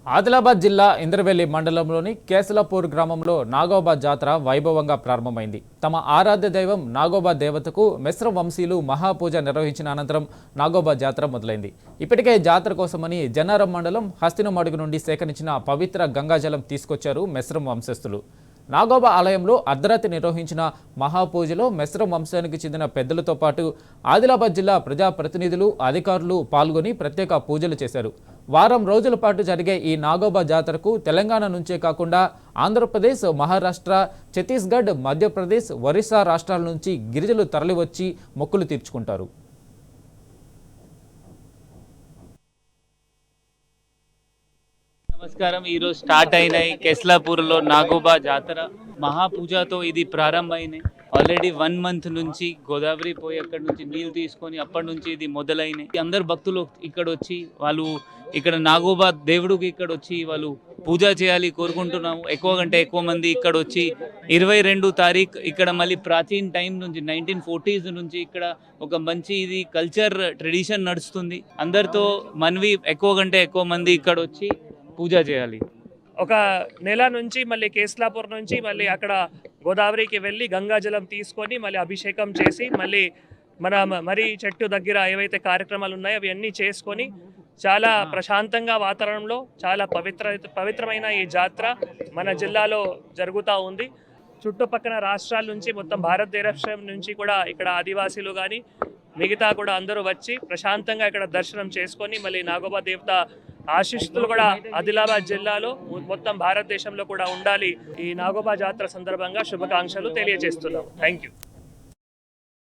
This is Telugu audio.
ఆదిలాబాద్ జిల్లా ఇంద్రవెల్లి మండలంలోని కేసలపూర్ గ్రామంలో నాగోబా జాతర వైభవంగా ప్రారంభమైంది. తమ ఆరాధ్య దైవం నాగోబా దేవతకు మిశ్ర వంశీయులు మహాపూజ నిర్వహించిన అనంతరం నాగోబా జాతర మొదలైంది. ఇప్పటికే జాతర కోసమని జన్నారం మండలం హస్తినమడుగు నుండి సేకరించిన పవిత్ర గంగాజలం తీసుకొచ్చారు మెస్రం వంశస్థులు. నాగోబా ఆలయంలో అర్ధరాత్రి నిర్వహించిన మహాపూజలో మెస్రం వంశానికి చెందిన పెద్దలతో పాటు ఆదిలాబాద్ జిల్లా ప్రజాప్రతినిధులు, అధికారులు పాల్గొని ప్రత్యేక పూజలు చేశారు. వారం రోజుల పాటు జరిగే ఈ నాగోబా జాతరకు తెలంగాణ నుంచే కాకుండా ఆంధ్రప్రదేశ్, మహారాష్ట్ర, ఛత్తీస్గఢ్, మధ్యప్రదేశ్, ఒరిస్సా రాష్ట్రాల నుంచి గిరిజనులు తరలివచ్చి మొక్కులు తీర్చుకుంటారు. నమస్కారం. ఈరోజు స్టార్ట్ అయినాయి కేస్లాపూర్లో నాగోబా జాతర మహాపూజతో ఇది ప్రారంభమైనాయి. ఆల్రెడీ 1 month నుంచి గోదావరి పోయి అక్కడి నుంచి నీళ్ళు తీసుకొని అప్పటి నుంచి ఇది మొదలైనాయి. అందరు భక్తులు ఇక్కడ వచ్చి వాళ్ళు ఇక్కడ నాగోబా దేవుడికి ఇక్కడ వచ్చి వాళ్ళు పూజ చేయాలి కోరుకుంటున్నాము. ఎక్కువ కంటే ఎక్కువ మంది ఇక్కడ వచ్చి 22 తారీఖు ఇక్కడ మళ్ళీ ప్రాచీన టైం నుంచి 1940s నుంచి ఇక్కడ ఒక మంచి ఇది కల్చర్ ట్రెడిషన్ నడుస్తుంది. అందరితో మనవి ఎక్కువ కంటే ఎక్కువ మంది ఇక్కడ వచ్చి పూజ చేయాలి. ఒక నెల నుంచి మళ్ళీ కేస్లాపూర్ నుంచి మళ్ళీ అక్కడ గోదావరికి వెళ్ళి గంగాజలం తీసుకొని మళ్ళీ అభిషేకం చేసి మళ్ళీ మన మరీ చెట్టు దగ్గర ఏవైతే కార్యక్రమాలు ఉన్నాయో అవన్నీ చేసుకొని చాలా ప్రశాంతంగా వాతావరణంలో చాలా పవిత్రమైన ఈ జాతర మన జిల్లాలో జరుగుతూ ఉంది. చుట్టుపక్కల రాష్ట్రాల నుంచి మొత్తం భారతదేశం నుంచి కూడా ఇక్కడ ఆదివాసీలు కానీ మిగతా కూడా అందరూ వచ్చి ప్రశాంతంగా ఇక్కడ దర్శనం చేసుకొని మళ్ళీ నాగోబా దేవత ఆశీస్సులు కూడా ఆదిలాబాద్ జిల్లాలో మొత్తం భారతదేశంలో కూడా ఉండాలి. ఈ నాగోబా జాతర సందర్భంగా శుభాకాంక్షలు తెలియజేస్తున్నాం. Thank you.